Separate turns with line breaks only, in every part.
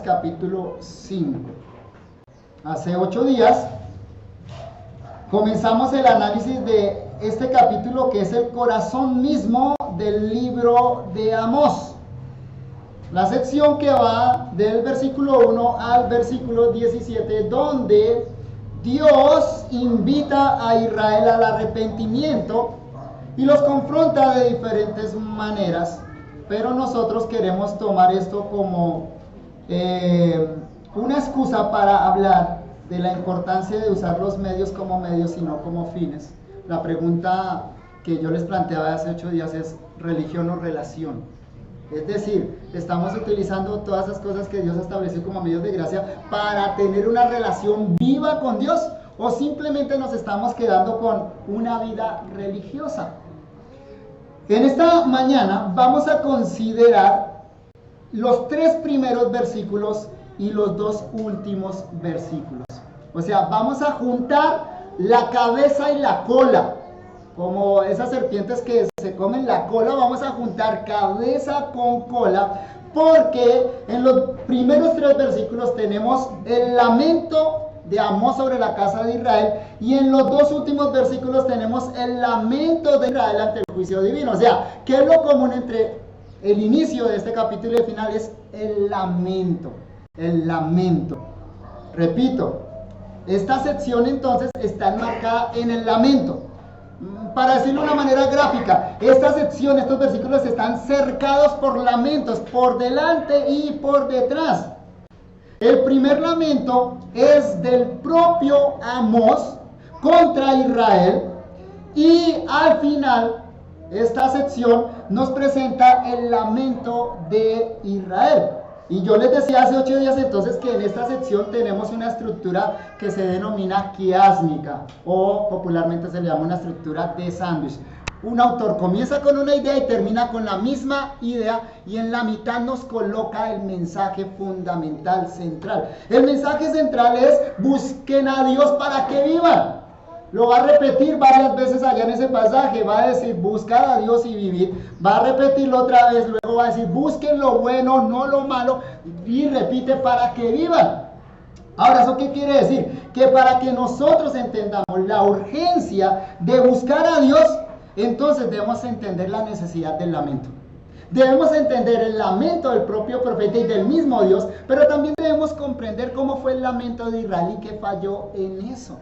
capítulo 5. Hace 8 días comenzamos el análisis de este capítulo, que es el corazón mismo del libro de Amós. La sección que va del versículo 1 al versículo 17, donde Dios invita a Israel al arrepentimiento y los confronta de diferentes maneras, pero nosotros queremos tomar esto como una excusa para hablar de la importancia de usar los medios como medios y no como fines. La pregunta que yo les planteaba hace 8 días es: ¿religión o relación? Es decir, estamos utilizando todas esas cosas que Dios estableció como medios de gracia para tener una relación viva con Dios, o simplemente nos estamos quedando con una vida religiosa. En esta mañana vamos a considerar los 3 primeros versículos y los 2 últimos versículos. O sea, vamos a juntar la cabeza y la cola. Como esas serpientes que se comen la cola, vamos a juntar cabeza con cola, porque en los primeros 3 versículos tenemos el lamento de Amós sobre la casa de Israel, y en los 2 últimos versículos tenemos el lamento de Israel ante el juicio divino. O sea, ¿qué es lo común entre el inicio de este capítulo y el final? Es el lamento. El lamento. Repito, esta sección entonces está enmarcada en el lamento. Para decirlo de una manera gráfica, esta sección, estos versículos están cercados por lamentos, por delante y por detrás. El primer lamento es del propio Amós contra Israel, y al final esta sección nos presenta el lamento de Israel. Y yo les decía hace 8 días entonces que en esta sección tenemos una estructura que se denomina quiásmica, o popularmente se le llama una estructura de sándwich. Un autor comienza con una idea y termina con la misma idea, y en la mitad nos coloca el mensaje fundamental central. El mensaje central es: busquen a Dios para que vivan. Lo va a repetir varias veces allá en ese pasaje. Va a decir: buscar a Dios y vivir. Va a repetirlo otra vez, luego va a decir: busquen lo bueno, no lo malo, y repite: para que vivan. Ahora, ¿eso qué quiere decir? Que para que nosotros entendamos la urgencia de buscar a Dios, entonces debemos entender la necesidad del lamento. Debemos entender el lamento del propio profeta y del mismo Dios, pero también debemos comprender cómo fue el lamento de Israel y qué falló en eso.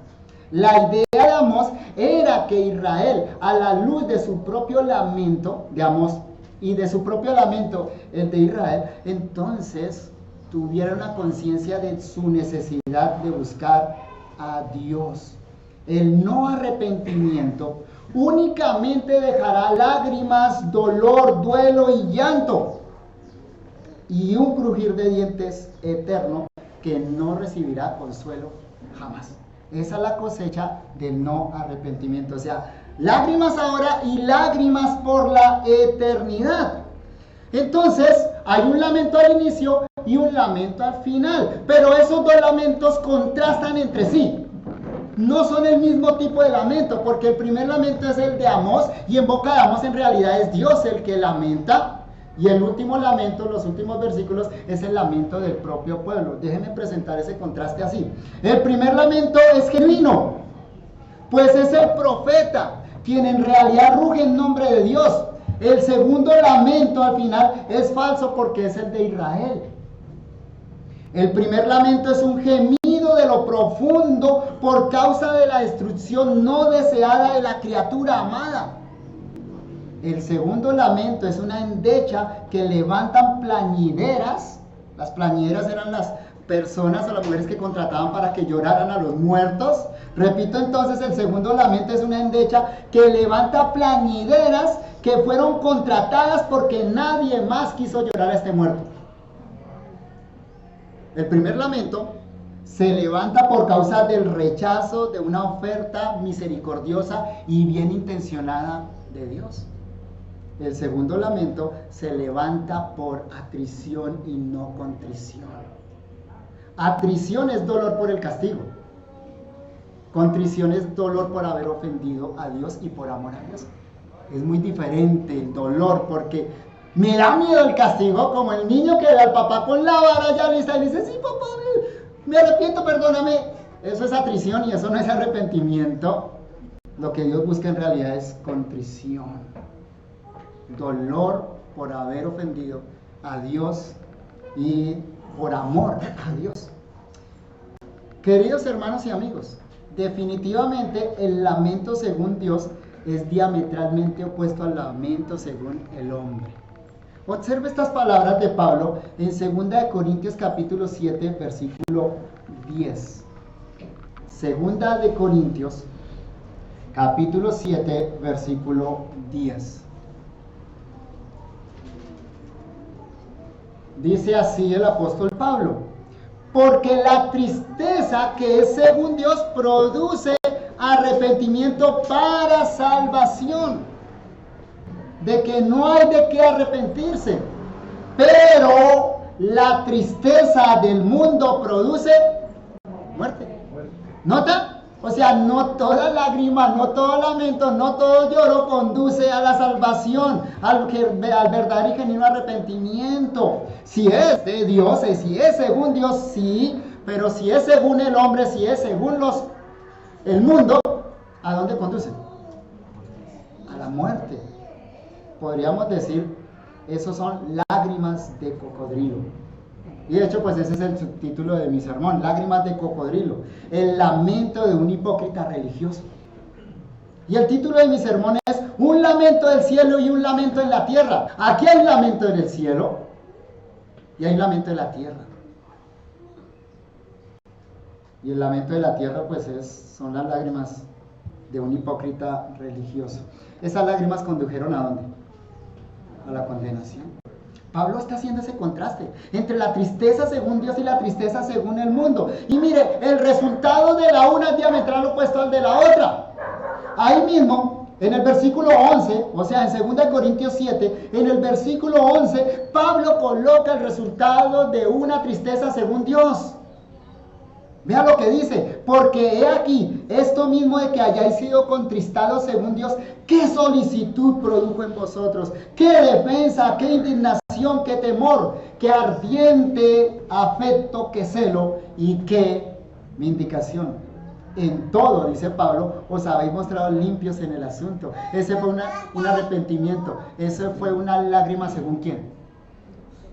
La idea de Amós era que Israel, a la luz de su propio lamento, de Amós, y de su propio lamento, el de Israel, entonces tuviera una conciencia de su necesidad de buscar a Dios. El no arrepentimiento únicamente dejará lágrimas, dolor, duelo y llanto, y un crujir de dientes eterno que no recibirá consuelo jamás. Esa es la cosecha del no arrepentimiento. O sea, lágrimas ahora y lágrimas por la eternidad. Entonces, hay un lamento al inicio y un lamento al final, pero esos 2 lamentos contrastan entre sí. No son el mismo tipo de lamento, porque el primer lamento es el de Amós, y en boca de Amós en realidad es Dios el que lamenta. Y el último lamento, los últimos versículos, es el lamento del propio pueblo. Déjenme presentar ese contraste así. El primer lamento es genuino, pues es el profeta quien en realidad ruge en nombre de Dios. El segundo lamento al final es falso, porque es el de Israel. El primer lamento es un gemido de lo profundo por causa de la destrucción no deseada de la criatura amada. El segundo lamento es una endecha que levantan plañideras. Las plañideras eran las personas o las mujeres que contrataban para que lloraran a los muertos. Repito entonces, el segundo lamento es una endecha que levanta plañideras que fueron contratadas porque nadie más quiso llorar a este muerto. El primer lamento se levanta por causa del rechazo de una oferta misericordiosa y bien intencionada de Dios. El segundo lamento se levanta por atrición y no contrición. Atrición es dolor por el castigo. Contrición es dolor por haber ofendido a Dios y por amor a Dios. Es muy diferente el dolor, porque Me da miedo el castigo, como el niño que ve al papá con la vara ya lista y dice, sí, papá, me arrepiento, perdóname. Eso es atrición y eso no es arrepentimiento. Lo que Dios busca en realidad es contrición, dolor por haber ofendido a Dios y por amor a Dios. Queridos hermanos y amigos, definitivamente el lamento según Dios es diametralmente opuesto al lamento según el hombre. Observe estas palabras de Pablo en 2 de Corintios capítulo 7, versículo 10. 2 de Corintios capítulo 7, versículo 10. Dice así el apóstol Pablo: porque la tristeza que es según Dios produce arrepentimiento para salvación, de que no hay de qué arrepentirse, pero la tristeza del mundo produce muerte. ¿Nota? O sea, no toda lágrima, no todo lamento, no todo lloro conduce a la salvación, al verdadero y genuino arrepentimiento. Si es de Dios, si es según Dios, sí, pero si es según el hombre, si es según el mundo, ¿a dónde conduce? A la muerte. Podríamos decir, esos son lágrimas de cocodrilo. Y de hecho, pues ese es el subtítulo de mi sermón, lágrimas de cocodrilo, el lamento de un hipócrita religioso. Y el título de mi sermón es un lamento del cielo y un lamento en la tierra. Aquí hay lamento en el cielo y hay lamento en la tierra. Y el lamento de la tierra, pues son las lágrimas de un hipócrita religioso. Esas lágrimas condujeron ¿a dónde? A la condenación. Pablo está haciendo ese contraste entre la tristeza según Dios y la tristeza según el mundo. Y mire, el resultado de la una es diametral opuesto al de la otra. Ahí mismo, en el versículo 11, o sea, en 2 Corintios 7, en el versículo 11, Pablo coloca el resultado de una tristeza según Dios. Vea lo que dice: porque he aquí, esto mismo de que hayáis sido contristados según Dios, qué solicitud produjo en vosotros, qué defensa, qué indignación, qué temor, qué ardiente afecto, qué celo y qué vindicación. En todo, dice Pablo, os habéis mostrado limpios en el asunto. Ese fue un arrepentimiento, ese fue una lágrima según quién.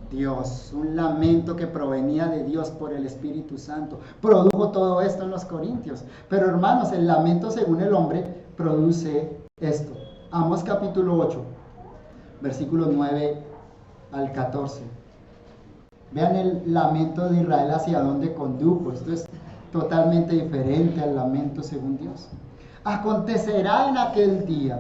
Dios, un lamento que provenía de Dios por el Espíritu Santo. Produjo todo esto en los Corintios. Pero hermanos, el lamento según el hombre produce esto. Amós capítulo 8, versículos 9 al 14. Vean el lamento de Israel hacia dónde condujo. Esto es totalmente diferente al lamento según Dios. Acontecerá en aquel día,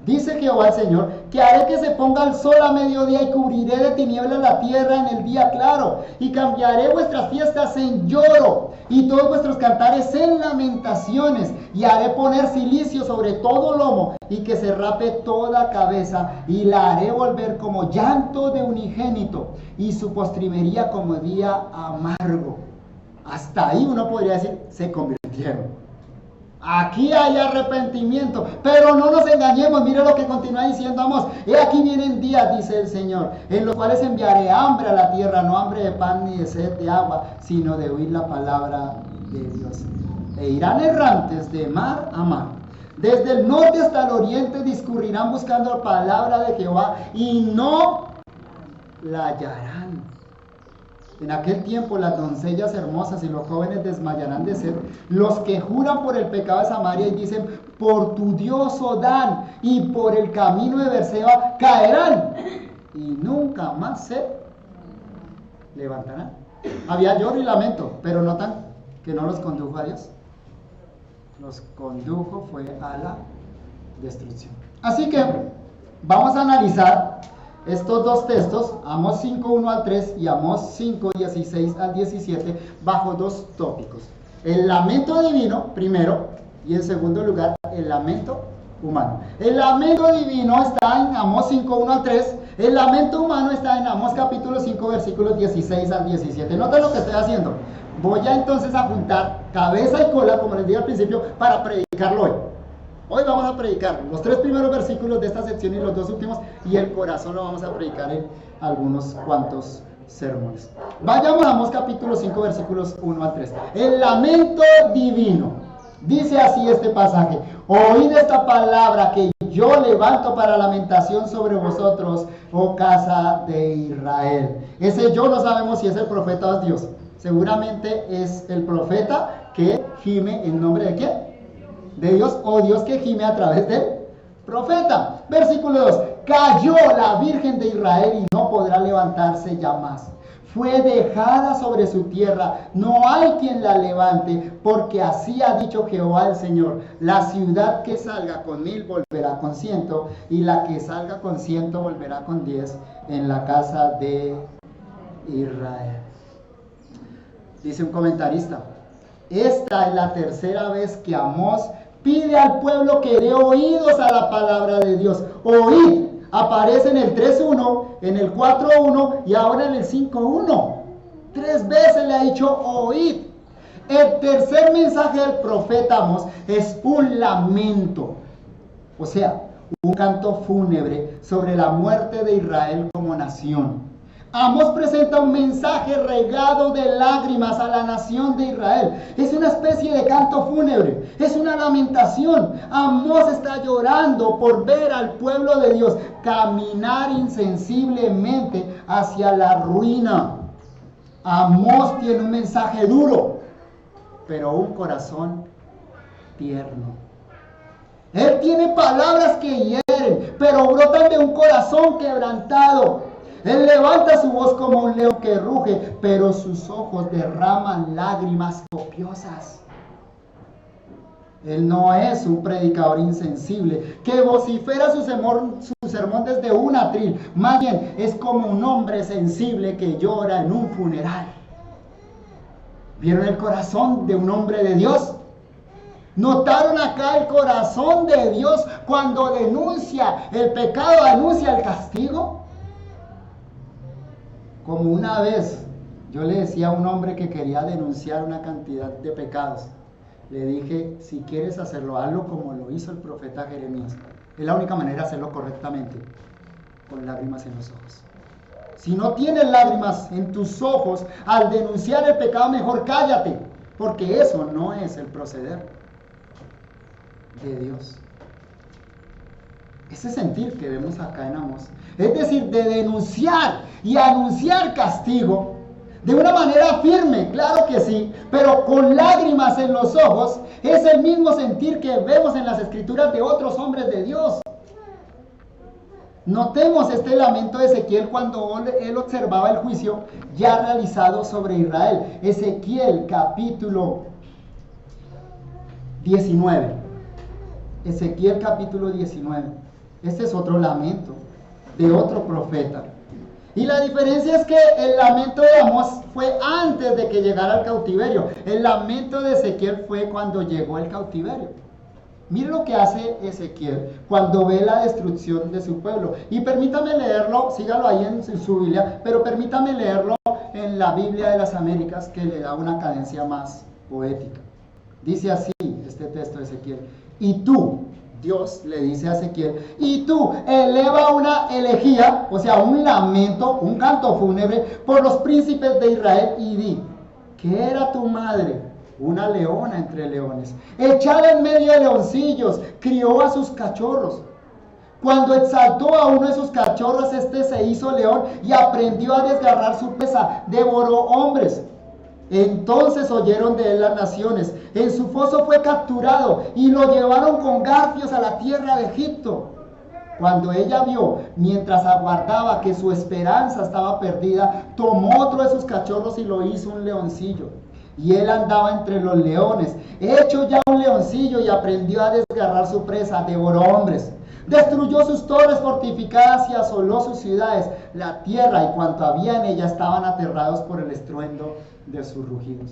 dice Jehová el Señor, que haré que se ponga el sol a mediodía y cubriré de tinieblas la tierra en el día claro, y cambiaré vuestras fiestas en lloro y todos vuestros cantares en lamentaciones, y haré poner cilicio sobre todo lomo y que se rape toda cabeza, y la haré volver como llanto de unigénito y su postrimería como día amargo. Hasta ahí uno podría decir, se convirtieron. Aquí hay arrepentimiento, pero no nos engañemos. Mire lo que continúa diciendo Amós: he aquí vienen días, dice el Señor, en los cuales enviaré hambre a la tierra, no hambre de pan ni de sed de agua, sino de oír la palabra de Dios. E irán errantes de mar a mar, desde el norte hasta el oriente discurrirán buscando la palabra de Jehová y no la hallarán. En aquel tiempo las doncellas hermosas y los jóvenes desmayarán de sed. Los que juran por el pecado de Samaria y dicen, por tu Dios, oh Dan, y por el camino de Berseba caerán y nunca más se levantarán. Había lloro y lamento, pero notan que no los condujo a Dios. Los condujo fue a la destrucción. Así que vamos a analizar estos dos textos, Amós 5, 1 al 3 y Amós 5, 16 al 17, bajo dos tópicos. El lamento divino, primero, y en segundo lugar, el lamento humano. El lamento divino está en Amós 5, 1 al 3, el lamento humano está en Amós capítulo 5, versículos 16 al 17. Nota lo que estoy haciendo. Voy a entonces a juntar cabeza y cola, como les dije al principio, para predicarlo hoy. Hoy vamos a predicar los 3 primeros versículos de esta sección y los 2 últimos, y el corazón lo vamos a predicar en algunos cuantos sermones. Vayamos a Amós capítulo 5 versículos 1 al 3. El lamento divino. Dice así este pasaje: oíd esta palabra que yo levanto para lamentación sobre vosotros, oh casa de Israel. Ese yo no sabemos si es el profeta o es Dios. Seguramente es el profeta que gime en nombre de ¿quién? De Dios, o Dios que gime a través del profeta. Versículo 2: cayó la Virgen de Israel y no podrá levantarse ya más. Fue dejada sobre su tierra, no hay quien la levante, porque así ha dicho Jehová el Señor: la ciudad que salga con 1000 volverá con 100, y la que salga con 100 volverá con 10 en la casa de Israel. Dice un comentarista: esta es la tercera vez que Amós pide al pueblo que dé oídos a la palabra de Dios. Oíd. Aparece en el 3.1, en el 4.1 y ahora en el 5.1. 3 veces le ha dicho oíd. El tercer mensaje del profeta Amós es un lamento. O sea, un canto fúnebre sobre la muerte de Israel como nación. Amós presenta un mensaje regado de lágrimas a la nación de Israel. Es una especie de canto fúnebre, es una lamentación. Amós está llorando por ver al pueblo de Dios caminar insensiblemente hacia la ruina. Amós tiene un mensaje duro, pero un corazón tierno. Él tiene palabras que hieren, pero brotan de un corazón quebrantado. Él levanta su voz como un león que ruge, pero sus ojos derraman lágrimas copiosas. Él no es un predicador insensible que vocifera su sermón desde un atril. Más bien, es como un hombre sensible que llora en un funeral. ¿Vieron el corazón de un hombre de Dios? ¿Notaron acá el corazón de Dios cuando denuncia el pecado, denuncia el castigo? Como una vez yo le decía a un hombre que quería denunciar una cantidad de pecados, le dije: si quieres hacerlo, hazlo como lo hizo el profeta Jeremías. Es la única manera de hacerlo correctamente, con lágrimas en los ojos. Si no tienes lágrimas en tus ojos al denunciar el pecado, mejor cállate, porque eso no es el proceder de Dios. Ese sentir que vemos acá en Amós, es decir, de denunciar y anunciar castigo de una manera firme, claro que sí, pero con lágrimas en los ojos, es el mismo sentir que vemos en las escrituras de otros hombres de Dios. Notemos este lamento de Ezequiel cuando él observaba el juicio ya realizado sobre Israel. Ezequiel capítulo 19. Ezequiel capítulo 19. Este es otro lamento de otro profeta. Y la diferencia es que el lamento de Amós fue antes de que llegara el cautiverio. El lamento de Ezequiel fue cuando llegó el cautiverio. Mire lo que hace Ezequiel cuando ve la destrucción de su pueblo. Y permítame leerlo, sígalo ahí en su Biblia, pero permítame leerlo en la Biblia de las Américas, que le da una cadencia más poética. Dice así este texto de Ezequiel: y tú, Dios le dice a Ezequiel, y tú eleva una elegía, o sea, un lamento, un canto fúnebre por los príncipes de Israel, y di: ¿qué era tu madre? Una leona entre leones, echada en medio de leoncillos, crió a sus cachorros. Cuando exaltó a uno de sus cachorros, este se hizo león y aprendió a desgarrar su presa, devoró hombres. Entonces oyeron de él las naciones. En su foso fue capturado y lo llevaron con garfios a la tierra de Egipto. Cuando ella vio, mientras aguardaba, que su esperanza estaba perdida, tomó otro de sus cachorros y lo hizo un leoncillo. Y él andaba entre los leones, hecho ya un leoncillo, y aprendió a desgarrar su presa, devoró hombres. Destruyó sus torres fortificadas y asoló sus ciudades. La tierra y cuanto había en ella estaban aterrados por el estruendo de sus rugidos.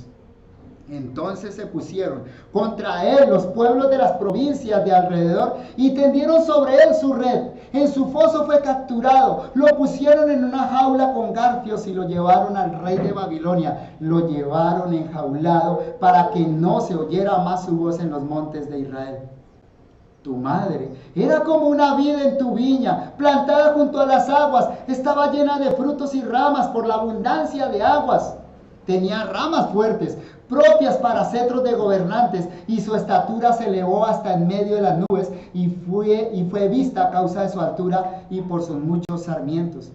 Entonces se pusieron contra él los pueblos de las provincias de alrededor y tendieron sobre él su red. En su foso fue capturado, lo pusieron en una jaula con garfios y lo llevaron al rey de Babilonia. Lo llevaron enjaulado para que no se oyera más su voz en los montes de Israel. Tu madre era como una vid en tu viña, plantada junto a las aguas, estaba llena de frutos y ramas por la abundancia de aguas. Tenía ramas fuertes, propias para cetros de gobernantes, y su estatura se elevó hasta en medio de las nubes, y fue vista a causa de su altura y por sus muchos sarmientos.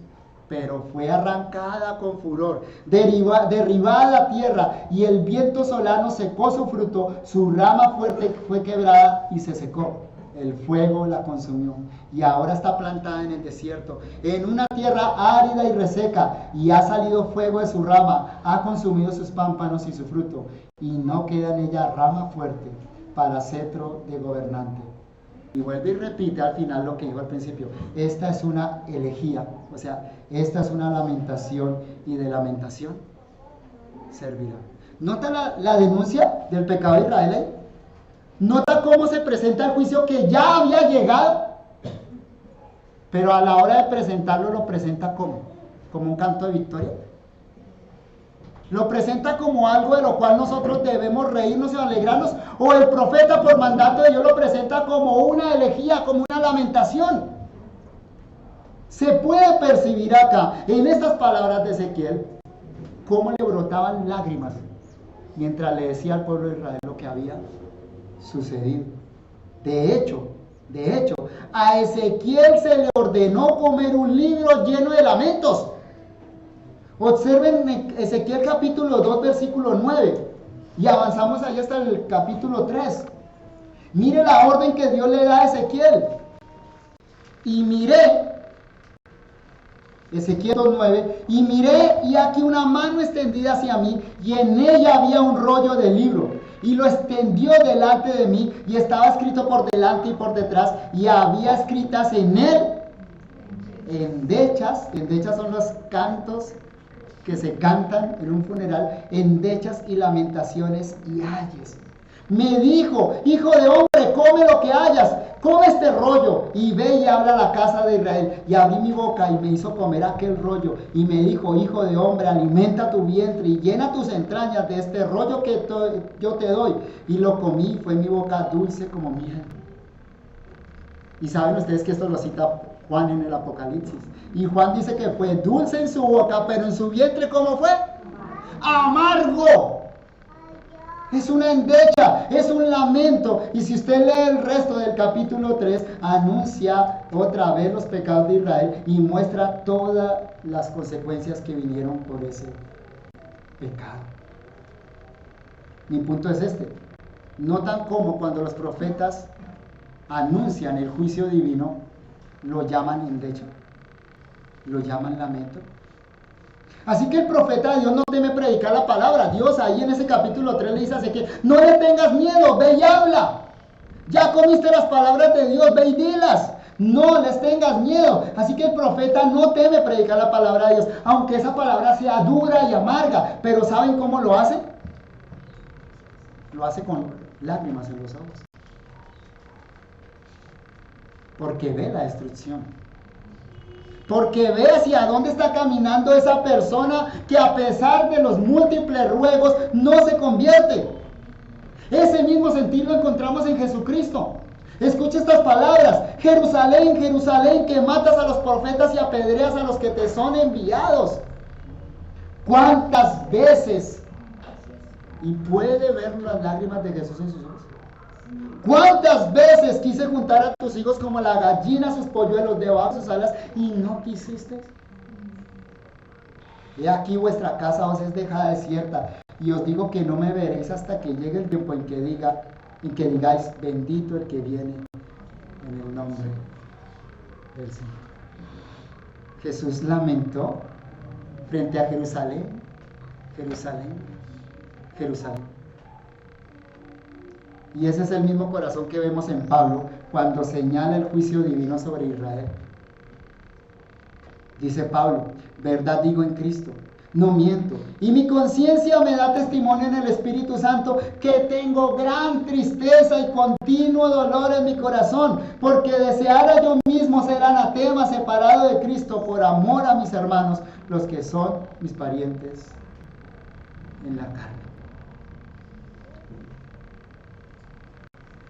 Pero fue arrancada con furor, derribada a la tierra, y el viento solano secó su fruto, su rama fuerte fue quebrada y se secó. El fuego la consumió, y ahora está plantada en el desierto, en una tierra árida y reseca, y ha salido fuego de su rama, ha consumido sus pámpanos y su fruto, y no queda en ella rama fuerte para cetro de gobernante. Y vuelve y repite al final lo que dijo al principio: esta es una elegía, o sea, esta es una lamentación, y de lamentación servirá. ¿Nota la denuncia del pecado de Israel ahí? ¿Nota cómo se presenta el juicio que ya había llegado? Pero a la hora de presentarlo, lo presenta como un canto de victoria. Lo presenta como algo de lo cual nosotros debemos reírnos y alegrarnos, o el profeta por mandato de Dios lo presenta como una elegía, como una lamentación. Se puede percibir acá, en estas palabras de Ezequiel, cómo le brotaban lágrimas mientras le decía al pueblo de Israel lo que había sucedido. De hecho, a Ezequiel se le ordenó comer un libro lleno de lamentos. Observen Ezequiel capítulo 2, versículo 9, y avanzamos ahí hasta el capítulo 3. Mire la orden que Dios le da a Ezequiel. Y miré, Ezequiel 2:9, y miré, y aquí una mano extendida hacia mí, y en ella había un rollo de libro, y lo extendió delante de mí, y estaba escrito por delante y por detrás, y había escritas en él endechas son los cantos que se cantan en un funeral, endechas y lamentaciones y ayes. Me dijo: hijo de hombre, come lo que hayas, come este rollo, y ve y habla a la casa de Israel. Y abrí mi boca y me hizo comer aquel rollo, y me dijo: hijo de hombre, alimenta tu vientre y llena tus entrañas de este rollo que yo te doy. Y lo comí, fue mi boca dulce como miel. Y saben ustedes que esto lo cita Juan en el Apocalipsis. Y Juan dice que fue dulce en su boca, pero en su vientre, ¿cómo fue? Amargo. Es una endecha, es un lamento. Y si usted lee el resto del capítulo 3, anuncia otra vez los pecados de Israel y muestra todas las consecuencias que vinieron por ese pecado. Mi punto es este: notan cómo cuando los profetas anuncian el juicio divino, lo llaman endecha, lo llaman lamento. Así que el profeta de Dios no teme predicar la palabra. Dios ahí en ese capítulo 3 le dice a Ezequiel: no le tengas miedo, ve y habla. Ya comiste las palabras de Dios, ve y dilas. No les tengas miedo. Así que el profeta no teme predicar la palabra de Dios, aunque esa palabra sea dura y amarga. Pero ¿saben cómo lo hace? Lo hace con lágrimas en los ojos, porque ve la destrucción, porque ve hacia dónde está caminando esa persona que, a pesar de los múltiples ruegos, no se convierte. Ese mismo sentir lo encontramos en Jesucristo. Escucha estas palabras: Jerusalén, Jerusalén, que matas a los profetas y apedreas a los que te son enviados. ¿Cuántas veces? Y puede ver las lágrimas de Jesús en sus ojos. ¿Cuántas veces quise juntar a tus hijos como la gallina sus polluelos debajo de sus alas y no quisiste? He aquí vuestra casa os es dejada desierta, y os digo que no me veréis hasta que llegue el tiempo en que digáis: bendito el que viene en el nombre del Señor. Jesús lamentó frente a Jerusalén, Jerusalén, Jerusalén. Y ese es el mismo corazón que vemos en Pablo cuando señala el juicio divino sobre Israel. Dice Pablo: verdad digo en Cristo, no miento, y mi conciencia me da testimonio en el Espíritu Santo que tengo gran tristeza y continuo dolor en mi corazón, porque deseara yo mismo ser anatema, separado de Cristo, por amor a mis hermanos, los que son mis parientes en la carne.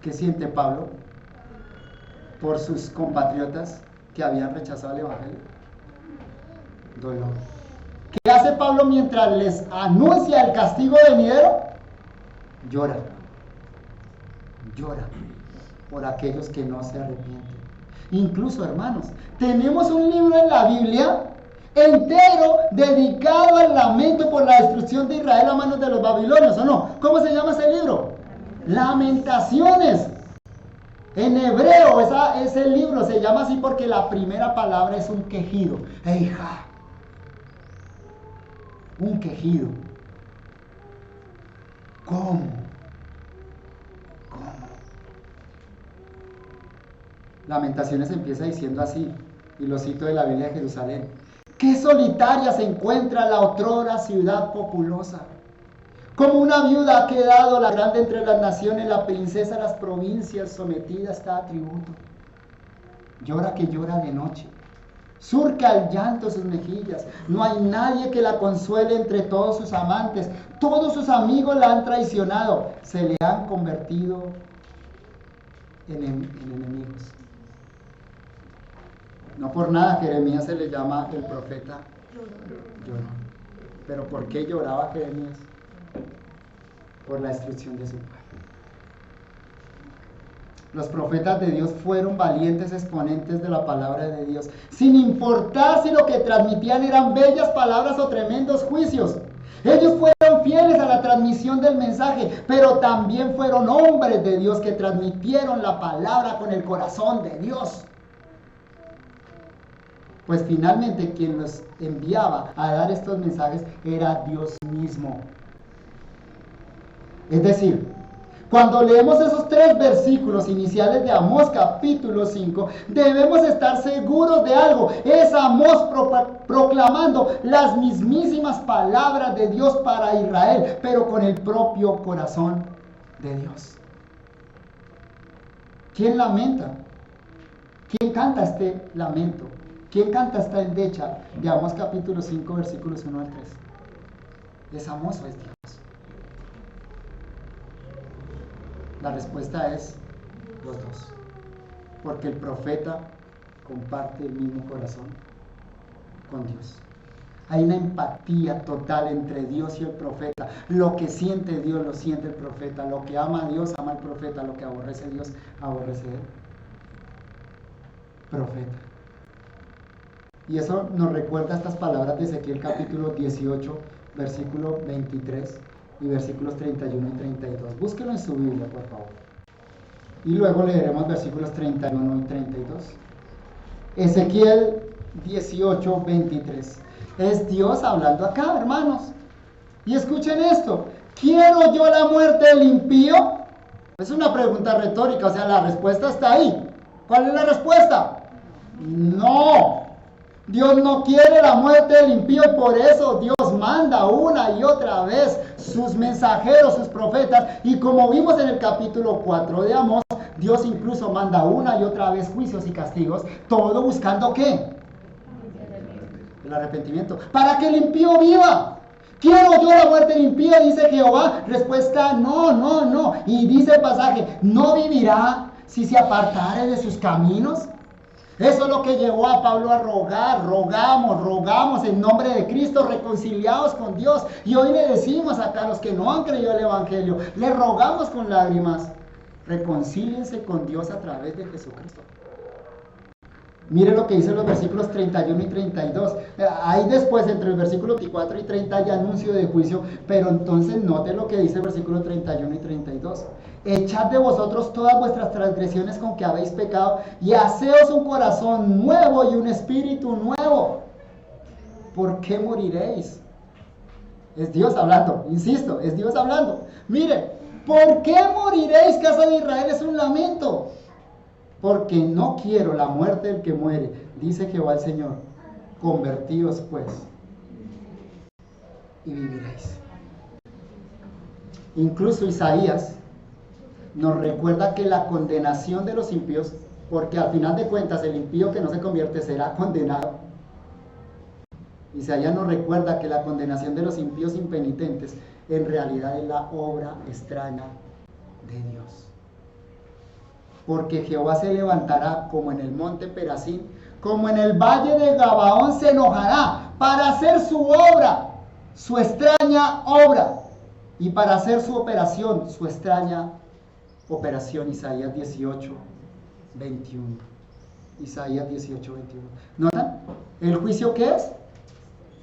¿Qué siente Pablo? por sus compatriotas que habían rechazado el Evangelio? Dolor. ¿Qué hace Pablo mientras les anuncia el castigo venidero? Llora. Llora por aquellos que no se arrepienten. Incluso, hermanos, tenemos un libro en la Biblia entero dedicado al lamento por la destrucción de Israel a manos de los babilonios, ¿o no? ¿Cómo se llama ese libro? Lamentaciones. En hebreo ese libro se llama así porque la primera palabra es un quejido. Eija. Un quejido. ¿Cómo? Lamentaciones empieza diciendo así, y lo cito de la Biblia de Jerusalén: qué solitaria se encuentra la otrora ciudad populosa. Como una viuda ha quedado la grande entre las naciones, la princesa de las provincias sometida está a tributo. Llora que llora de noche, surca el llanto sus mejillas. No hay nadie que la consuele entre todos sus amantes. Todos sus amigos la han traicionado, se le han convertido en enemigos. No por nada Jeremías se le llama el profeta llorón. ¿Pero por qué lloraba Jeremías? Por la destrucción de su pueblo. Los profetas de Dios fueron valientes exponentes de la palabra de Dios, sin importar si lo que transmitían eran bellas palabras o tremendos juicios. Ellos fueron fieles a la transmisión del mensaje, pero también fueron hombres de Dios que transmitieron la palabra con el corazón de Dios. Pues finalmente quien los enviaba a dar estos mensajes era Dios mismo. Es decir, cuando leemos esos 3 versículos iniciales de Amós capítulo 5, debemos estar seguros de algo. Es Amós proclamando las mismísimas palabras de Dios para Israel, pero con el propio corazón de Dios. ¿Quién lamenta? ¿Quién canta este lamento? ¿Quién canta esta endecha de Amós capítulo 5 versículos 1 al 3? ¿Es Amós o es Dios? La respuesta es los dos, porque el profeta comparte el mismo corazón con Dios. Hay una empatía total entre Dios y el profeta. Lo que siente Dios lo siente el profeta. Lo que ama a Dios ama al profeta. Lo que aborrece a Dios aborrece a él. Profeta. Y eso nos recuerda estas palabras de Ezequiel capítulo 18, versículo 23 y versículos 31 y 32. Búsquelo en su Biblia, por favor. Y luego leeremos versículos 31 y 32. Ezequiel 18, 23. Es Dios hablando acá, hermanos. Y escuchen esto. ¿Quiero yo la muerte del impío? Es una pregunta retórica, o sea, la respuesta está ahí. ¿Cuál es la respuesta? No. Dios no quiere la muerte del impío y por eso Dios manda una y otra vez sus mensajeros, sus profetas. Y como vimos en el capítulo 4 de Amós, Dios incluso manda una y otra vez juicios y castigos, todo buscando ¿qué? El arrepentimiento, para que el impío viva. ¿Quiero yo la muerte del impío? Dice Jehová. Respuesta, no. Y dice el pasaje, no vivirá si se apartare de sus caminos. Eso es lo que llevó a Pablo a rogar. Rogamos en nombre de Cristo, reconciliados con Dios. Y hoy le decimos acá a los que no han creído el Evangelio, le rogamos con lágrimas, reconcíliense con Dios a través de Jesucristo. Mire lo que dicen los versículos 31 y 32. Ahí después, entre el versículo 24 y 30, hay anuncio de juicio. Pero entonces note lo que dice el versículo 31 y 32. Echad de vosotros todas vuestras transgresiones con que habéis pecado, y haceos un corazón nuevo y un espíritu nuevo. ¿Por qué moriréis? Es Dios hablando, insisto, es Dios hablando. Mire, ¿por qué moriréis, casa de Israel? Es un lamento. Porque no quiero la muerte del que muere, dice Jehová el Señor. Convertíos pues y viviréis. Incluso Isaías nos recuerda que la condenación de los impíos, porque al final de cuentas el impío que no se convierte será condenado. Isaías nos recuerda que la condenación de los impíos impenitentes en realidad es la obra extraña de Dios. porque Jehová se levantará como en el monte Perazín, como en el valle de Gabaón se enojará para hacer su obra, su extraña obra, y para hacer su operación, su extraña operación. Isaías 18, 21. Isaías 18, 21. ¿Notan? ¿El juicio qué es?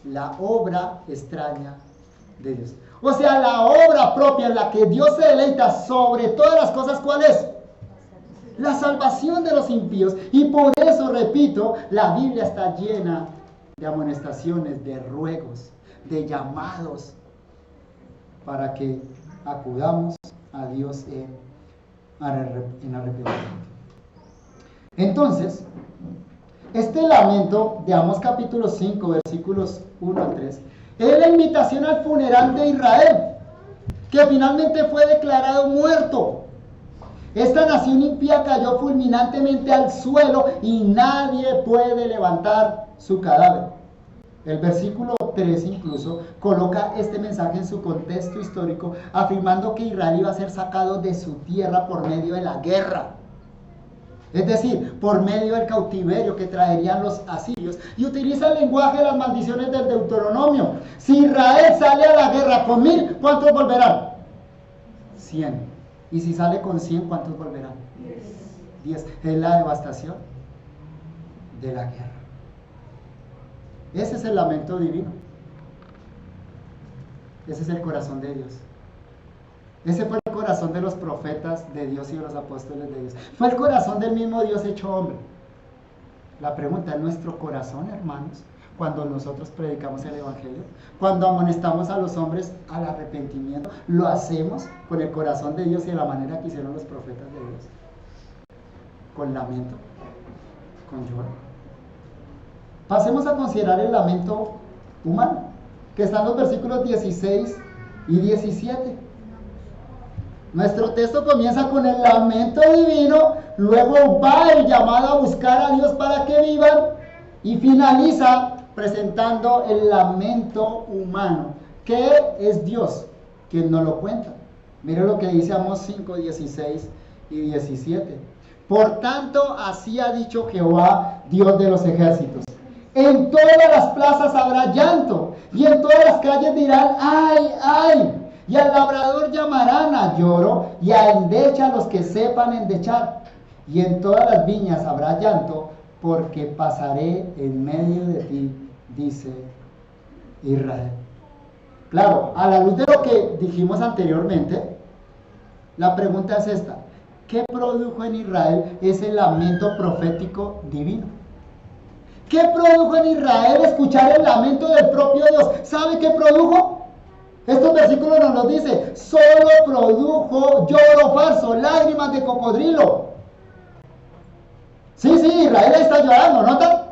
La obra extraña de Dios. O sea, la obra propia en la que Dios se deleita sobre todas las cosas, ¿cuál es? La salvación de los impíos. Y por eso, repito, la Biblia está llena de amonestaciones, de ruegos, de llamados para que acudamos a Dios en arrepentimiento. Entonces, este lamento de Amós capítulo 5, versículos 1 al 3, es la invitación al funeral de Israel, que finalmente fue declarado muerto. Esta nación impía cayó fulminantemente al suelo y nadie puede levantar su cadáver. El versículo 3 incluso coloca este mensaje en su contexto histórico, afirmando que Israel iba a ser sacado de su tierra por medio de la guerra. Es decir, por medio del cautiverio que traerían los asirios. Y utiliza el lenguaje de las maldiciones del Deuteronomio. Si Israel sale a la guerra con 1000, ¿cuántos volverán? 100. Y si sale con 100, ¿cuántos volverán? 10. Es la devastación de la guerra. Ese es el lamento divino. Ese es el corazón de Dios. Ese fue el corazón de los profetas de Dios y de los apóstoles de Dios. Fue el corazón del mismo Dios hecho hombre. La pregunta es: ¿nuestro corazón, hermanos, cuando nosotros predicamos el Evangelio, cuando amonestamos a los hombres al arrepentimiento, lo hacemos con el corazón de Dios y de la manera que hicieron los profetas de Dios? Con lamento, con lloro. Pasemos a considerar el lamento humano, que está en los versículos 16 y 17. Nuestro texto comienza con el lamento divino, luego va el llamado a buscar a Dios para que vivan y finaliza presentando el lamento humano, que es Dios quien nos lo cuenta. Mire lo que dice Amós 5, 16 y 17. Por tanto, así ha dicho Jehová, Dios de los ejércitos: en todas las plazas habrá llanto, y en todas las calles dirán: ¡ay, ay! Y al labrador llamarán a lloro, y a endecha a los que sepan endechar. Y en todas las viñas habrá llanto, porque pasaré en medio de ti, dice Israel. Claro, a la luz de lo que dijimos anteriormente, la pregunta es esta: ¿qué produjo en Israel ese lamento profético divino? ¿Qué produjo en Israel escuchar el lamento del propio Dios? ¿Sabe qué produjo? Estos versículos nos lo dice: solo produjo lloro falso, lágrimas de cocodrilo. Sí, Israel está llorando, ¿notan?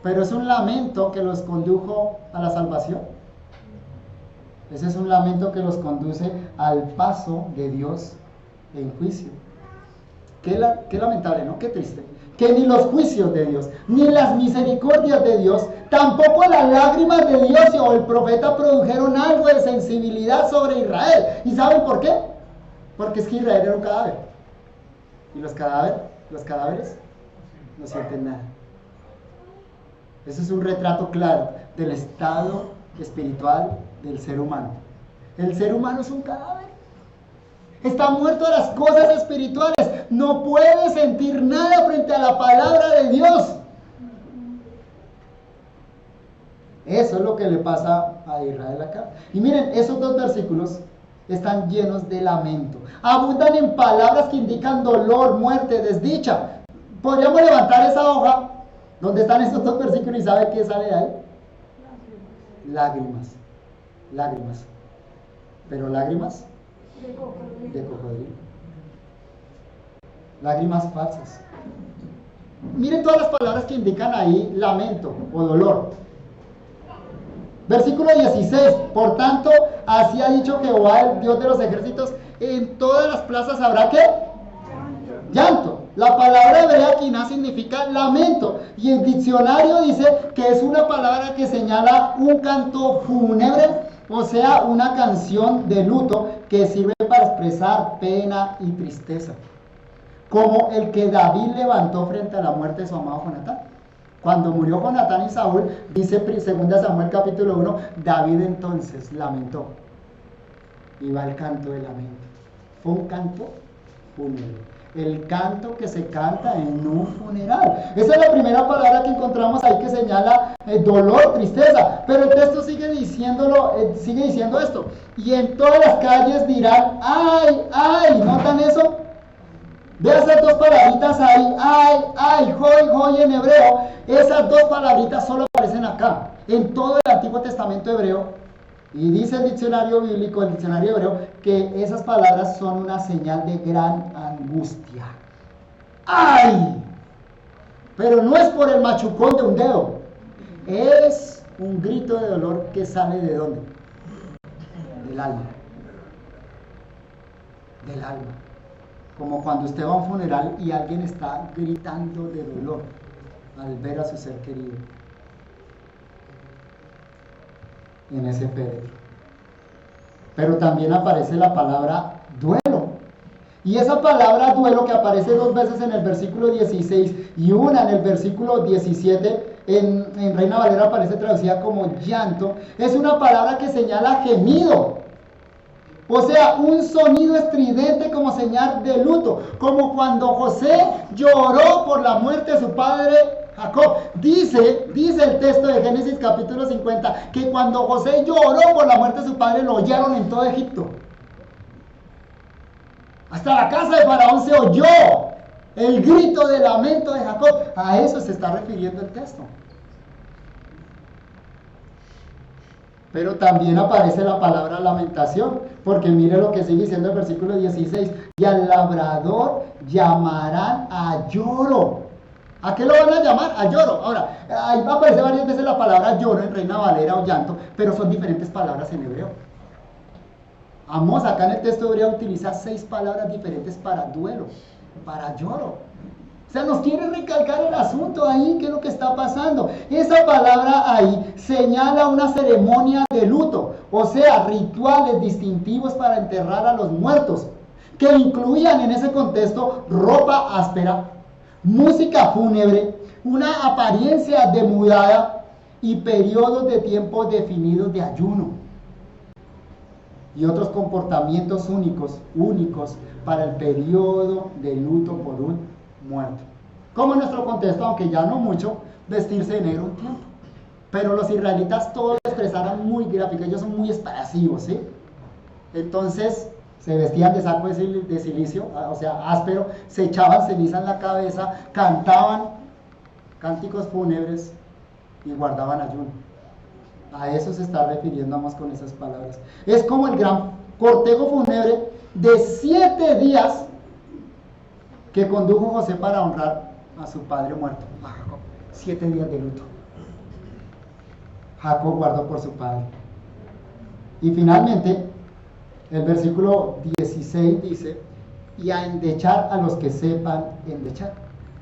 Pero es un lamento que los condujo a la salvación. Ese es un lamento que los conduce al paso de Dios en juicio. Qué lamentable, ¿no? Qué triste. Que ni los juicios de Dios, ni las misericordias de Dios, tampoco las lágrimas de Dios o el profeta produjeron algo de sensibilidad sobre Israel. ¿Y saben por qué? Porque es que Israel era un cadáver. Y los cadáveres no sienten nada. Ese es un retrato claro del estado espiritual del ser humano. El ser humano es un cadáver. Está muerto a las cosas espirituales. No puede sentir nada frente a la palabra de Dios. Eso es lo que le pasa a Israel acá. Y miren, esos dos versículos están llenos de lamento. Abundan en palabras que indican dolor, muerte, desdicha. Podríamos levantar esa hoja donde están estos dos versículos y ¿sabe qué sale de ahí? Lágrimas. Lágrimas. Pero lágrimas de cocodrilo. Lágrimas falsas. Miren todas las palabras que indican ahí lamento o dolor. Versículo 16. Por tanto, así ha dicho Jehová, el Dios de los ejércitos: en todas las plazas habrá ¿qué? Llanto. La palabra hebrea quiná significa lamento, y el diccionario dice que es una palabra que señala un canto fúnebre, o sea, una canción de luto que sirve para expresar pena y tristeza. como el que David levantó frente a la muerte de su amado Jonatán. Cuando murió Jonatán y Saúl, dice 2 Samuel capítulo 1, David entonces lamentó. Y va el canto de lamento. Fue un canto fúnebre. El canto que se canta en un funeral. Esa es la primera palabra que encontramos ahí que señala dolor, tristeza. Pero el texto sigue diciendo esto. Y en todas las calles dirán, ¡ay, ay! ¿Notan eso? Ve esas dos palabritas ahí, ¡ay, ay! Joy, joy en hebreo. Esas dos palabritas solo aparecen acá. En todo el Antiguo Testamento hebreo. Y dice el diccionario bíblico, el diccionario hebreo, que esas palabras son una señal de gran angustia. ¡Ay! Pero no es por el machucón de un dedo. Es un grito de dolor que sale ¿de dónde? Del alma. Del alma. Como cuando usted va a un funeral y alguien está gritando de dolor al ver a su ser querido en ese féretro. Pero también aparece la palabra duelo. Y esa palabra duelo, que aparece dos veces en el versículo 16 y una en el versículo 17, en Reina Valera aparece traducida como llanto, es una palabra que señala gemido. O sea, un sonido estridente como señal de luto, como cuando José lloró por la muerte de su padre Jacob. Dice el texto de Génesis capítulo 50 que cuando José lloró por la muerte de su padre lo oyeron en todo Egipto. Hasta la casa de Faraón se oyó el grito de lamento de Jacob. A eso se está refiriendo el texto. Pero también aparece la palabra lamentación, porque mire lo que sigue diciendo el versículo 16: y al labrador llamarán a lloro. ¿A qué lo van a llamar? A lloro. Ahora, ahí aparece varias veces la palabra lloro en Reina Valera o llanto, pero son diferentes palabras en hebreo. Amós acá en el texto hebreo utiliza 6 palabras diferentes para duelo, para lloro. O sea, nos quiere recalcar el asunto ahí, qué es lo que está pasando. Esa palabra ahí señala una ceremonia de luto, o sea, rituales distintivos para enterrar a los muertos, que incluían en ese contexto ropa áspera, música fúnebre, una apariencia demudada y periodos de tiempo definidos de ayuno. Y otros comportamientos únicos para el periodo de luto por un muerto. Como en nuestro contexto, aunque ya no mucho, vestirse de negro un tiempo. Pero los israelitas todos lo expresaron muy gráfico, ellos son muy expresivos, ¿sí? Entonces se vestían de saco de silicio, o sea, áspero, se echaban ceniza en la cabeza, cantaban cánticos fúnebres y guardaban ayuno. A eso se está refiriendo Amós con esas palabras. Es como el gran cortejo fúnebre de 7 días que condujo José para honrar a su padre muerto, a Jacob. 7 días de luto. Jacob guardó por su padre. Y finalmente, el versículo 16 dice: y a endechar a los que sepan endechar.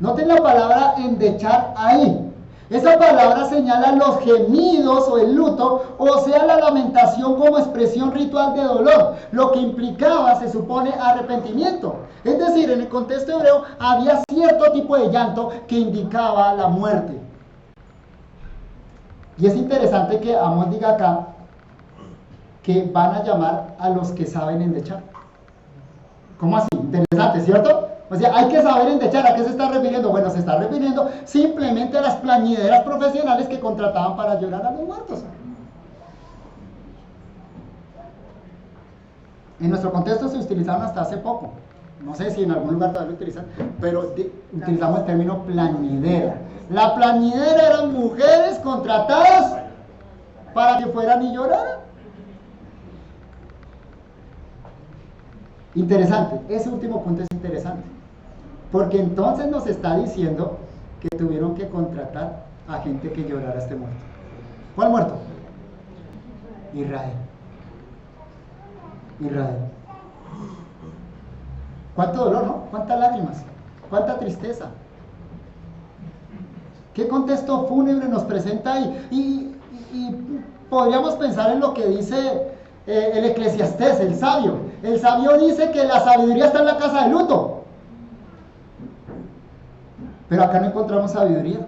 Noten la palabra endechar ahí. Esa palabra señala los gemidos o el luto, o sea, la lamentación como expresión ritual de dolor, lo que implicaba, se supone, arrepentimiento. Es decir, en el contexto hebreo había cierto tipo de llanto que indicaba la muerte. Y es interesante que Amós diga acá que van a llamar a los que saben endechar. ¿Cómo así? Interesante, ¿cierto? O sea, hay que saber endechar. ¿A qué se está refiriendo? Bueno, se está refiriendo simplemente a las plañideras profesionales que contrataban para llorar a los muertos. En nuestro contexto se utilizaron hasta hace poco. No sé si en algún lugar todavía lo utilizan, pero utilizamos el término plañidera. La plañidera eran mujeres contratadas para que fueran y lloraran. Interesante, ese último punto es interesante, porque entonces nos está diciendo que tuvieron que contratar a gente que llorara a este muerto. ¿Cuál muerto? Israel. Cuánto dolor, ¿no? Cuántas lágrimas, cuánta tristeza. ¿Qué contexto fúnebre nos presenta ahí? Y podríamos pensar en lo que dice el Eclesiastés, el sabio. El sabio dice que la sabiduría está en la casa de luto. Pero acá no encontramos sabiduría.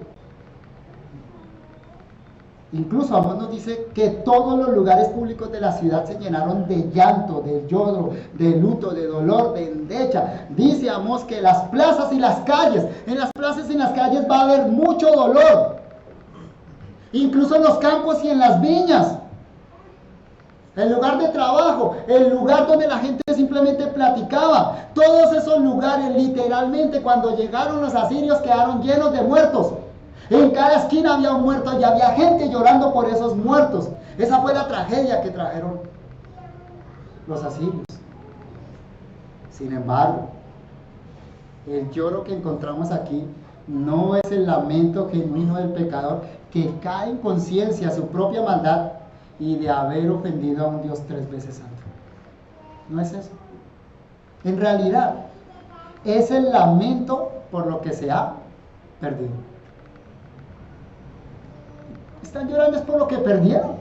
Incluso Amós nos dice que todos los lugares públicos de la ciudad se llenaron de llanto, de lloro, de luto, de dolor, de endecha. Dice Amós que las plazas y las calles, en las plazas y en las calles va a haber mucho dolor. Incluso en los campos y en las viñas. El lugar de trabajo, el lugar donde la gente simplemente platicaba. Todos esos lugares, literalmente, cuando llegaron los asirios, quedaron llenos de muertos. En cada esquina había un muerto y había gente llorando por esos muertos. Esa fue la tragedia que trajeron los asirios. Sin embargo, el lloro que encontramos aquí no es el lamento genuino del pecador que cae en conciencia de su propia maldad y de haber ofendido a un Dios 3 veces santo. No es eso. En realidad, es el lamento por lo que se ha perdido. Están llorando es por lo que perdieron.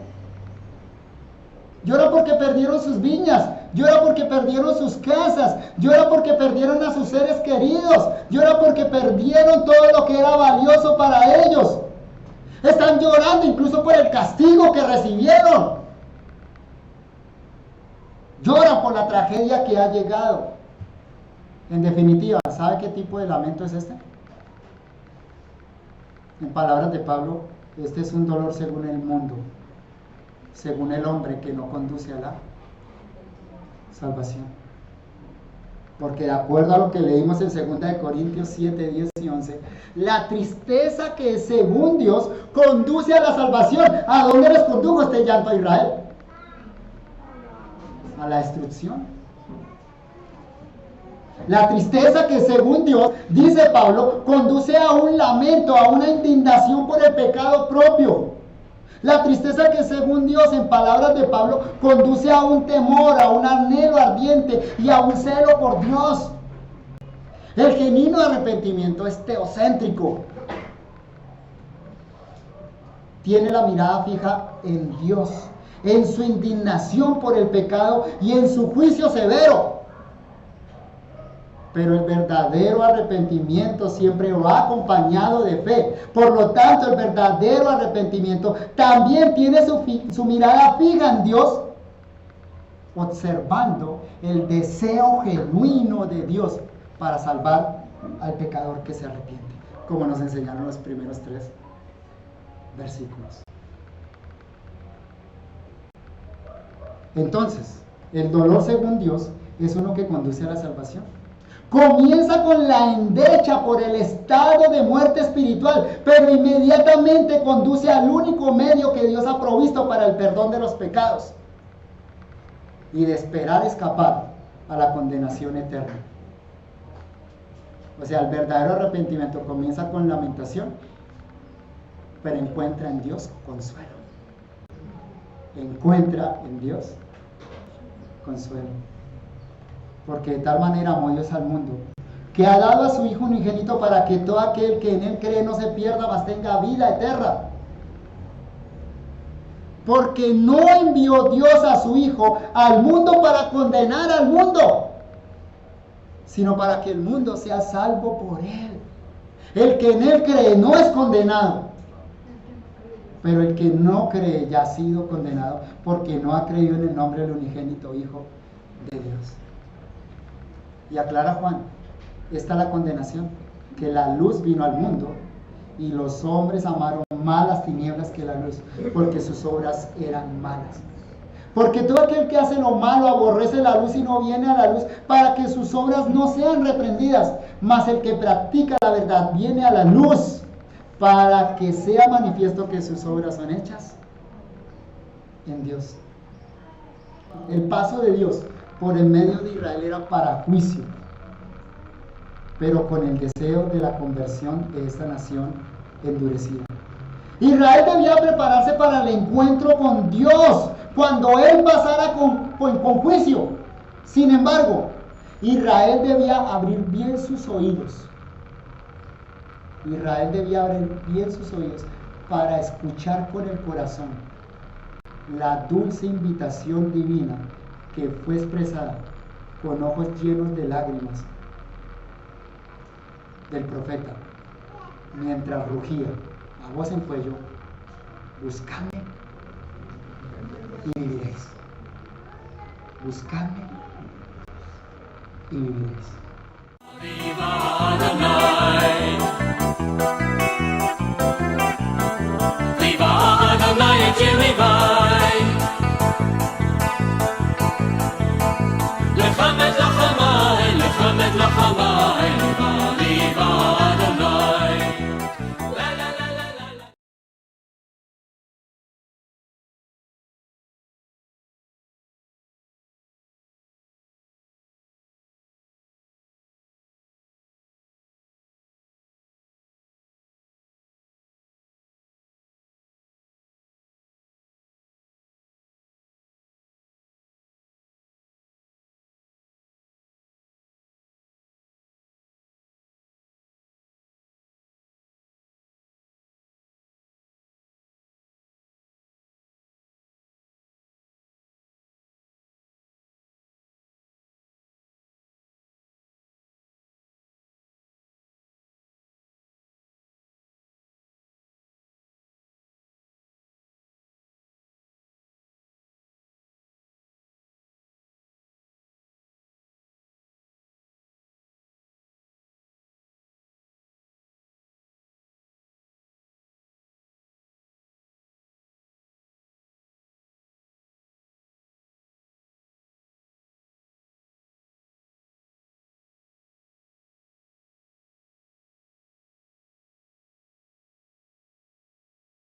Llora porque perdieron sus viñas, llora porque perdieron sus casas, llora porque perdieron a sus seres queridos, llora porque perdieron todo lo que era valioso para ellos. Están llorando incluso por el castigo que recibieron. Lloran por la tragedia que ha llegado. En definitiva, ¿sabe qué tipo de lamento es este? En palabras de Pablo, este es un dolor según el mundo, según el hombre que no conduce a la salvación. Porque de acuerdo a lo que leímos en 2 Corintios 7, 10 y 11, la tristeza que según Dios conduce a la salvación. ¿A dónde les condujo este llanto a Israel? A la destrucción. La tristeza que según Dios, dice Pablo, conduce a un lamento, a una indignación por el pecado propio. La tristeza que según Dios, en palabras de Pablo, conduce a un temor, a un anhelo ardiente y a un celo por Dios. El genuino arrepentimiento es teocéntrico. Tiene la mirada fija en Dios, en su indignación por el pecado y en su juicio severo. Pero el verdadero arrepentimiento siempre va acompañado de fe. Por lo tanto, el verdadero arrepentimiento también tiene su mirada fija en Dios, observando el deseo genuino de Dios para salvar al pecador que se arrepiente, como nos enseñaron los primeros 3 versículos. Entonces, el dolor según Dios es uno que conduce a la salvación. Comienza con la endecha por el estado de muerte espiritual, pero inmediatamente conduce al único medio que Dios ha provisto para el perdón de los pecados y de esperar escapar a la condenación eterna. O sea, el verdadero arrepentimiento comienza con lamentación, pero encuentra en Dios consuelo. Encuentra en Dios consuelo. Porque de tal manera amó Dios al mundo, que ha dado a su Hijo unigénito para que todo aquel que en Él cree no se pierda, mas tenga vida eterna. Porque no envió Dios a su Hijo al mundo para condenar al mundo, sino para que el mundo sea salvo por Él. El que en Él cree no es condenado, pero el que no cree ya ha sido condenado, porque no ha creído en el nombre del unigénito Hijo de Dios. Y aclara Juan, esta es la condenación, que la luz vino al mundo y los hombres amaron más las tinieblas que la luz, porque sus obras eran malas. Porque todo aquel que hace lo malo aborrece la luz y no viene a la luz para que sus obras no sean reprendidas, mas el que practica la verdad viene a la luz para que sea manifiesto que sus obras son hechas en Dios. El paso de Dios por el medio de Israel era para juicio, pero con el deseo de la conversión de esta nación endurecida. Israel debía prepararse para el encuentro con Dios cuando Él pasara con juicio. Sin embargo, Israel debía abrir bien sus oídos. Israel debía abrir bien sus oídos para escuchar con el corazón la dulce invitación divina que fue expresada con ojos llenos de lágrimas del profeta mientras rugía a voz en cuello: buscadme y viviréis. Buscadme y viviréis.
Viva Adonai, Viva Adonai Jehivai, Lechem et Lachem